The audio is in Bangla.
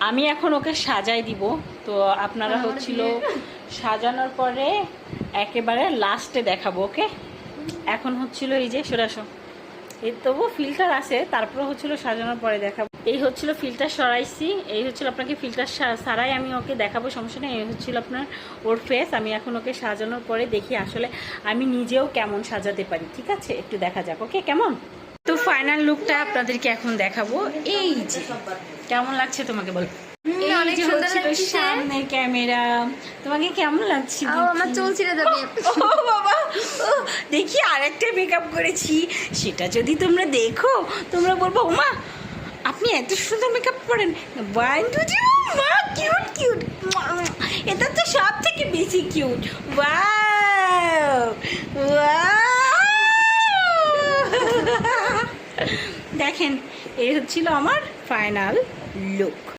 আমি এখন ওকে সাজাই দিব। তো আপনারা হচ্ছিল সাজানোর পরে একেবারে লাস্টে দেখাবো। ওকে, এখন হচ্ছিল এই যে সরাসো, এই তবু ফিল্টার আছে, তারপরে হচ্ছিল সাজানোর পরে দেখাবো। এই হচ্ছিল ফিল্টার সরাইছি, এই হচ্ছিল আপনাকে ফিল্টার সারাই আমি ওকে দেখাবো, সমস্যা নেই। এই হচ্ছিল আপনার ওর ফেস। আমি এখন ওকে সাজানোর পরে দেখি আসলে আমি নিজেও কেমন সাজাতে পারি। ঠিক আছে, একটু দেখা যাক। ওকে, কেমন? তো ফাইনাল লুকটা আপনাদেরকে এখন দেখাবো। এই যে কেমন লাগছে তোমাকে বল। অনেক সুন্দর লাগছে সামনে ক্যামেরা, তোমাকে কেমন লাগছে? আমার চুল ছিঁড়ে যাবে। ও বাবা, ও দেখি আরেকটা মেকআপ করেছি, সেটা যদি তোমরা দেখো তোমরা বলবো ওমা আপনি এত সুন্দর মেকআপ করেন। ওয়ান টু থ্রি, মা কিউট কিউট, এটা তো সব থেকে বেশি কিউট। ওয়াও ওয়াও, দেখেন এই হচ্ছিল আমার ফাইনাল লুক।